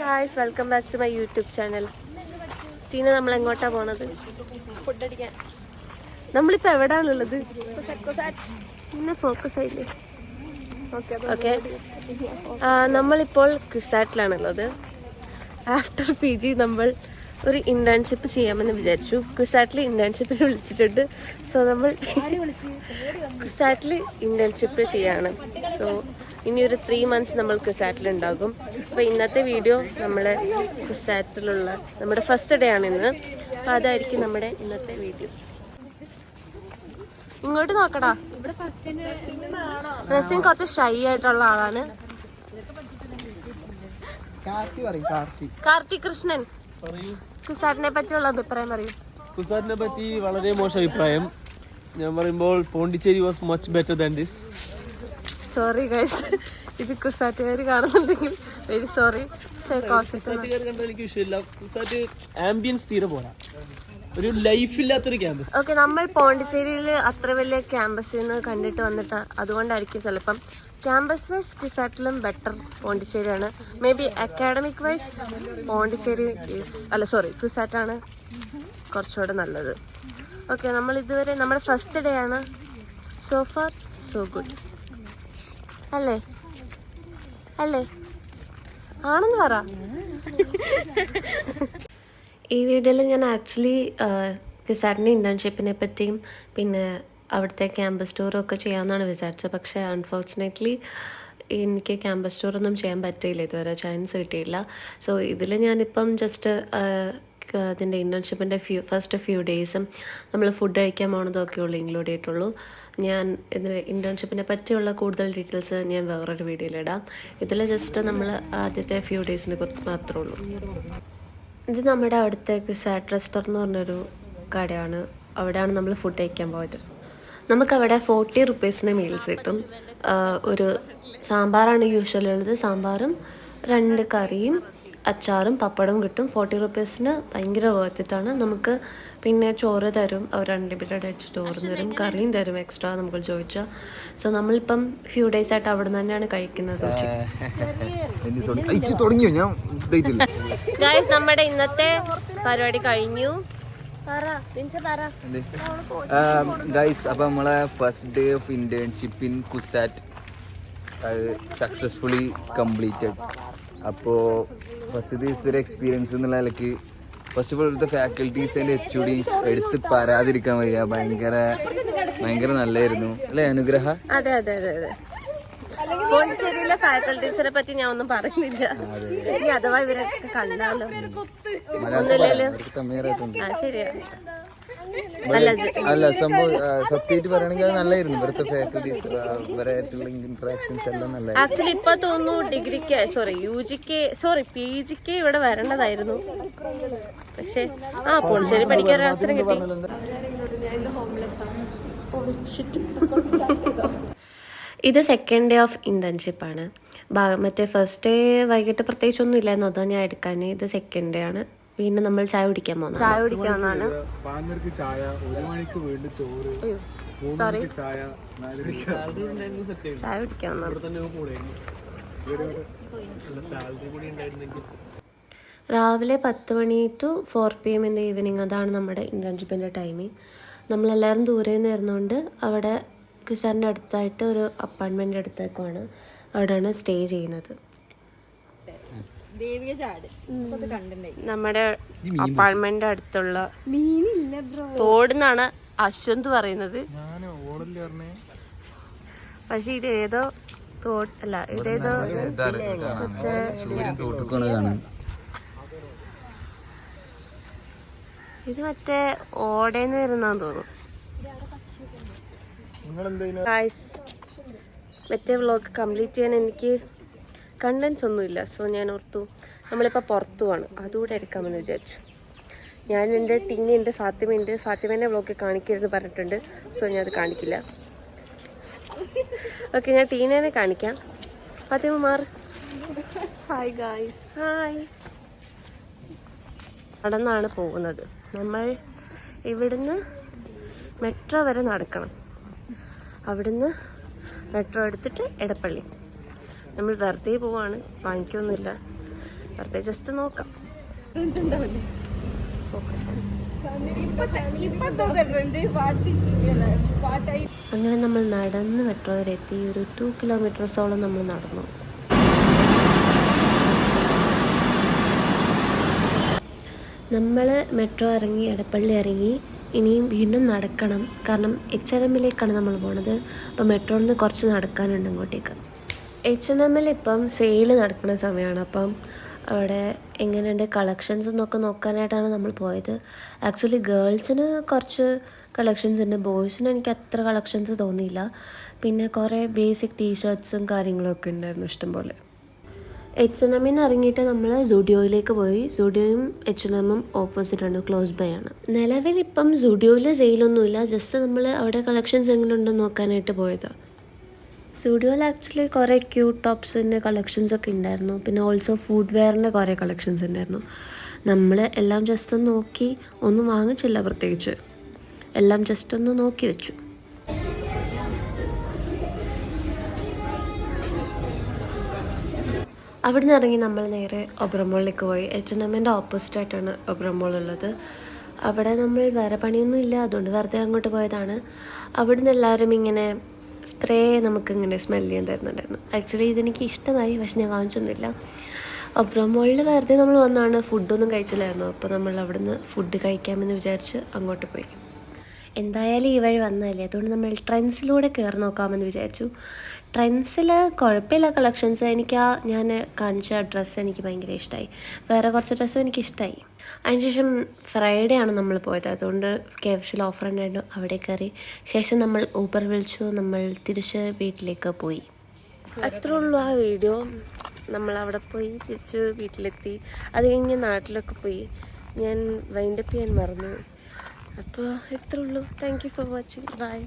Guys, welcome back to my YouTube channel. Tina, നമ്മൾ എങ്ങോട്ടാ പോണത്? ഫുഡ് അടിക്കാൻ. നമ്മളിപ്പോൾ എവിടെയാണുള്ളത്? പിന്നെ ഫോക്കസ് ആയില്ലേ? ഓക്കെ, നമ്മളിപ്പോൾ ക്വിസാറ്റിലാണുള്ളത്. ആഫ്റ്റർ PG നമ്മൾ ഒരു ഇന്റേൺഷിപ്പ് ചെയ്യാമെന്ന് വിചാരിച്ചു. ക്വിസാറ്റിൽ ഇന്റേൺഷിപ്പിന് വിളിച്ചിട്ടുണ്ട്. സോ നമ്മൾ ക്വിസാറ്റിൽ ഇന്റേൺഷിപ്പ് ചെയ്യാണ്. സോ ഇനി ഒരു 3 months നമ്മൾ ക്വിസാറ്റിലുണ്ടാകും. അപ്പോൾ ഇന്നത്തെ വീഡിയോ നമ്മളെ ക്വിസാറ്റിലുള്ള നമ്മുടെ ഫസ്റ്റ് ഡേ ആണ് ഇന്ന്. അപ്പോൾ അതായിരിക്കും നമ്മുടെ ഇന്നത്തെ വീഡിയോ. ഇങ്ങോട്ട് നോക്കടാ. റസിൻ കുറച്ച് ഷൈ ആയിട്ടുള്ള ആളാണ്. കാർത്തി കൃഷ്ണൻ, കുസാറ്റിനെ പറ്റിയുള്ള അഭിപ്രായം പറയൂ. കുസാറ്റിനെ പറ്റി വളരെ മോശം അഭിപ്രായം. ഞാൻ പറയുമ്പോൾ Pondicherry was much better than this. Sorry guys, ഇത് കുസാറ്റുകാർ കാണുന്നുണ്ടെങ്കിൽ വെരി സോറി. എനിക്ക് വിഷയമില്ല. കുസാറ്റ് ആംബിയൻസ് തീരെ പോരാ, ഒരു ലൈഫ് ഇല്ലാത്തൊരു ക്യാമ്പസ്. ഓക്കെ, നമ്മൾ പോണ്ടിച്ചേരിയിൽ അത്ര വലിയ ക്യാമ്പസിൽ നിന്ന് കണ്ടിട്ട് വന്നിട്ട് അതുകൊണ്ടായിരിക്കും ചിലപ്പം. ക്യാമ്പസ് വൈസ് കുസാറ്റിലും ബെറ്റർ പോണ്ടിച്ചേരിയാണ്. Maybe academic wise Pondicherry കുസാറ്റാണ് കുറച്ചുകൂടെ നല്ലത്. ഓക്കെ, നമ്മൾ ഇതുവരെ നമ്മുടെ ഫസ്റ്റ് ഡേ ആണ്. സോ ഫാർ സോ ഗുഡ് അല്ലേ? അല്ലേ? ആണെന്ന് പറ. ഈ വീഡിയോയിൽ ഞാൻ ആക്ച്വലി കുസാറ്റിൻ്റെ ഇൻറ്റേൺഷിപ്പിനെ പറ്റിയും പിന്നെ അവിടുത്തെ ക്യാമ്പസ് ടൂറൊക്കെ ചെയ്യാമെന്നാണ് വിചാരിച്ചത്. പക്ഷേ അൺഫോർച്ചുനേറ്റ്ലി എനിക്ക് ക്യാമ്പസ് ടൂറൊന്നും ചെയ്യാൻ പറ്റിയില്ല, ഇതുവരെ ചാൻസ് കിട്ടിയില്ല. സോ ഇതിൽ ഞാനിപ്പം ജസ്റ്റ് അതിൻ്റെ ഇൻറ്റേൺഷിപ്പിൻ്റെ ഫസ്റ്റ് ഫ്യൂ ഡേയ്സും നമ്മൾ ഫുഡ് കഴിക്കാൻ പോകണതൊക്കെ ഉള്ളൂ ഇൻക്ലൂഡ് ചെയ്തിട്ടുള്ളൂ. ഞാൻ ഇതിന് ഇൻറ്റേൺഷിപ്പിനെ പറ്റിയുള്ള കൂടുതൽ ഡീറ്റെയിൽസ് ഞാൻ വേറൊരു വീഡിയോയിലിടാം. ഇതിൽ ജസ്റ്റ് നമ്മൾ ആദ്യത്തെ ഫ്യൂ ഡേയ്സിനെ കുറിച്ച് മാത്രമേ ഉള്ളൂ. ഇത് നമ്മുടെ അവിടുത്തെ കുസാറ്റ് റെസ്റ്റോറൻറ്റ് എന്ന് പറഞ്ഞൊരു കടയാണ്. അവിടെയാണ് നമ്മൾ ഫുഡ് കഴിക്കാൻ പോയത്. നമുക്കവിടെ 40 rupeesന് മീൽസ് കിട്ടും. ഒരു സാമ്പാറാണ് യൂഷ്വലി ഉള്ളത്. സാമ്പാറും 2 കറിയും അച്ചാറും പപ്പടവും കിട്ടും. 40 rupeesന് ഭയങ്കര വേർത്തിട്ടാണ്. നമുക്ക് പിന്നെ ചോറ് തരും, അവർ അൺലിമിറ്റഡ് ആയിട്ട് ചോറ് തരും, കറിയും തരും എക്സ്ട്രാ നമുക്ക് ചോദിച്ചാൽ. സോ നമ്മളിപ്പം ഫ്യൂ ഡേയ്സ് ആയിട്ട് അവിടെ നിന്ന് തന്നെയാണ് കഴിക്കുന്നത്. ഗൈസ്, നമ്മുടെ ഇന്നത്തെ പരിപാടി കഴിഞ്ഞു. ഗൈസ്, അപ്പോൾ നമ്മളെ first day of internship in CUSAT successfully completed. അപ്പോൾ ഫസ്റ്റ് ദിവസത്തെ ഒരു എക്സ്പീരിയൻസ് എന്നുള്ള നിലയ്ക്ക് ഫസ്റ്റ് ഓഫ് ഓൾ ഇവിടുത്തെ ഫാക്കൽറ്റീസ് ആൻഡ് HODs എടുത്ത് പറയാതിരിക്കാൻ വയ്യ. ഭയങ്കര നല്ലായിരുന്നു അല്ലേ അനുഗ്രഹ? അതെ അതെ അതെ അതെ. പോണ്ടിച്ചേരിയിലെ ഫാക്കൽറ്റീസിനെ പറ്റി ഞാൻ ഒന്നും പറയുന്നില്ല. ഇനി അഥവാ ഇവരൊക്കെ കണ്ടാലോ ഒന്നുമില്ലല്ലോ. ശരിയാ. അല്ല, സംഭവം സത്യമായിട്ട് പറയുകയാണെങ്കിൽ അത് നല്ലായിരുന്നു. ഇവിടുത്തെ ഫാക്കൽറ്റീസ് ഇവരായിട്ടുള്ള ഇന്ററാക്ഷൻസ് എല്ലാം നല്ല. ആക്ച്വലി ഇപ്പൊ തോന്നുന്നു PGക്ക് ഇവിടെ വരേണ്ടതായിരുന്നു. പക്ഷെ പോണ്ടിച്ചേരി പഠിക്കാൻ ഒരു അവസരം കിട്ടി. ഇത് സെക്കൻഡ് ഡേ ഓഫ് ഇന്റേൺഷിപ്പാണ്. മറ്റേ ഫസ്റ്റ് ഡേ വൈകിട്ട് പ്രത്യേകിച്ചൊന്നും ഇല്ലായിരുന്നു, അതാണ് ഞാൻ എടുക്കാൻ. ഇത് സെക്കൻഡ് ഡേ ആണ്. പിന്നെ നമ്മൾ ചായ കുടിക്കാൻ പോകുന്നത്. ചായ കുടിക്കാവുന്നതാണ്. ചായ കുടിക്കാവുന്നതാണ്. രാവിലെ 10 മണി to 4 PM in the evening. അതാണ് നമ്മുടെ ഇന്റേൺഷിപ്പിൻ്റെ ടൈമിങ്. നമ്മളെല്ലാവരും ദൂരെ നിന്നിരുന്നുകൊണ്ട് അവിടെ കുസാറിൻ്റെ അടുത്തായിട്ട് ഒരു അപ്പാർട്ട്മെൻ്റ് അടുത്തേക്കാണ്. അവിടെയാണ് സ്റ്റേ ചെയ്യുന്നത്. നമ്മുടെ അപ്പാർട്ട്മെന്റ് അടുത്തുള്ള തോടുന്നാണ് അശ്വന്ത് പറയുന്നത്. പക്ഷെ ഇത് ഏതോ തോട്ടല്ല, ഇതേതോ ഇത് മറ്റേ ഓടേന്ന് വരുന്നാന്ന് തോന്നുന്നു. മറ്റേ വ്ളോഗ് കംപ്ലീറ്റ് ചെയ്യാൻ എനിക്ക് കണ്ടൻസ് ഒന്നുമില്ല. സോ ഞാൻ ഓർത്തു നമ്മളിപ്പോൾ പുറത്തു പോവാണ്, അതുകൂടെ എടുക്കാമെന്ന് വിചാരിച്ചു. ഞാനുണ്ട്, ടീനയുണ്ട്, ഫാത്തിമയുണ്ട്. ഫാത്തിമേൻ്റെ വ്ളോഗ് കാണിക്കരുതെന്ന് പറഞ്ഞിട്ടുണ്ട്. സോ ഞാൻ അത് കാണിക്കില്ല. ഓക്കെ, ഞാൻ ടീനേനെ കാണിക്കാം. ഫാത്തിമ മാറ്. Hi guys. ഹായ്. നടന്നാണ് പോകുന്നത്. നമ്മൾ ഇവിടുന്ന് മെട്രോ വരെ നടക്കണം. അവിടുന്ന് മെട്രോ എടുത്തിട്ട് എടപ്പള്ളി. നമ്മൾ വെറുതെ പോവാണ്, വാങ്ങിക്കൊന്നുമില്ല. വെറുതെ ജസ്റ്റ് നോക്കാം. അങ്ങനെ നമ്മൾ നടന്ന് മെട്രോ വരെ എത്തി. ഒരു 2 കിലോമീറ്റേഴ്സോളം നമ്മൾ നടന്നു. നമ്മൾ മെട്രോ ഇറങ്ങി, എടപ്പള്ളി ഇറങ്ങി, ഇനിയും വീണ്ടും നടക്കണം. കാരണം H&Mലേക്കാണ് നമ്മൾ പോണത്. അപ്പോൾ മെട്രോയിൽ നിന്ന് കുറച്ച് നടക്കാനുണ്ട് അങ്ങോട്ടേക്ക്. H&Mൽ ഇപ്പം സെയിൽ നടക്കുന്ന സമയമാണ്. അപ്പം അവിടെ എങ്ങനെയുണ്ട് കളക്ഷൻസ് എന്നൊക്കെ നോക്കാനായിട്ടാണ് നമ്മൾ പോയത്. ആക്ച്വലി ഗേൾസിന് കുറച്ച് കളക്ഷൻസ് ഉണ്ട്, ബോയ്സിന് എനിക്ക് അത്ര കളക്ഷൻസ് തോന്നിയില്ല. പിന്നെ കുറേ ബേസിക് ടീഷർട്ട്സും കാര്യങ്ങളൊക്കെ ഉണ്ടായിരുന്നു ഇഷ്ടംപോലെ. H&Mൽ നിന്ന് ഇറങ്ങിയിട്ട് നമ്മൾ സുഡിയോയിലേക്ക് പോയി. സുഡിയോയും H&Mഉം ഓപ്പോസിറ്റാണ്, ക്ലോസ് ബൈ ആണ്. നിലവിൽ ഇപ്പം സുഡിയോയിൽ സെയിലൊന്നുമില്ല, ജസ്റ്റ് നമ്മൾ അവിടെ കളക്ഷൻസ് എങ്ങനെയുണ്ടെന്ന് നോക്കാനായിട്ട് പോയതാണ്. സ്റ്റുഡിയോയിൽ ആക്ച്വലി കുറേ ക്യൂട്ട് ടോപ്സിൻ്റെ കളക്ഷൻസൊക്കെ ഉണ്ടായിരുന്നു. പിന്നെ ഓൾസോ ഫുഡ് വെയറിൻ്റെ കുറേ കളക്ഷൻസ് ഉണ്ടായിരുന്നു. നമ്മൾ എല്ലാം ജസ്റ്റ് ഒന്ന് നോക്കി, ഒന്നും വാങ്ങിച്ചില്ല പ്രത്യേകിച്ച്, എല്ലാം ജസ്റ്റ് ഒന്ന് നോക്കി വെച്ചു. അവിടെ നിന്ന് ഇറങ്ങി നമ്മൾ നേരെ ഒബ്രോൺ മോളിലേക്ക് പോയി. H&Mൻ്റെ ഓപ്പോസിറ്റായിട്ടാണ് ഒബ്രോൺ മോൾ ഉള്ളത്. അവിടെ നമ്മൾ വേറെ പണിയൊന്നും ഇല്ല, അതുകൊണ്ട് വെറുതെ അങ്ങോട്ട് പോയതാണ്. അവിടെ നിന്ന് എല്ലാവരും ഇങ്ങനെ സ്പ്രേ നമുക്കിങ്ങനെ സ്മെല്ല് ചെയ്യാൻ തരുന്നുണ്ടായിരുന്നു. ആക്ച്വലി ഇതെനിക്ക് ഇഷ്ടമായി, പക്ഷെ ഞാൻ വാങ്ങിച്ചൊന്നുമില്ല. ഒബ്രോൺ മോളിൽ വെറുതെ നമ്മൾ വന്നാണ്, ഫുഡൊന്നും കഴിച്ചില്ലായിരുന്നു. അപ്പോൾ നമ്മൾ അവിടെ നിന്ന് ഫുഡ് കഴിക്കാമെന്ന് വിചാരിച്ച് അങ്ങോട്ട് പോയി. എന്തായാലും ഈ വഴി വന്നതല്ലേ, അതുകൊണ്ട് നമ്മൾ ട്രെൻഡ്സിലൂടെ കയറി നോക്കാമെന്ന് വിചാരിച്ചു. ട്രെൻഡ്സിൽ കുഴപ്പമില്ല കളക്ഷൻസ്. ഞാൻ കാണിച്ച ഡ്രസ്സ് എനിക്ക് ഭയങ്കര ഇഷ്ടമായി. വേറെ കുറച്ച് ഡ്രസ്സും എനിക്കിഷ്ടമായി. അതിനുശേഷം ഫ്രൈഡേ ആണ് നമ്മൾ പോയത്, അതുകൊണ്ട് KFCയിൽ ഓഫർ ഉണ്ടായിരുന്നു, അവിടെ കയറി. ശേഷം നമ്മൾ ഊബർ വിളിച്ചു, നമ്മൾ തിരിച്ച് വീട്ടിലേക്ക് പോയി. അത്രേ ഉള്ളൂ ആ വീഡിയോ. നമ്മൾ അവിടെ പോയി തിരിച്ച് വീട്ടിലെത്തി. അത് കഴിഞ്ഞ് നാട്ടിലൊക്കെ പോയി. ഞാൻ വൈൻഡപ്പ് ചെയ്യാൻ മറന്നു. അപ്പോൾ ഇത്രേ ഉള്ളൂ. Thank you for watching. By.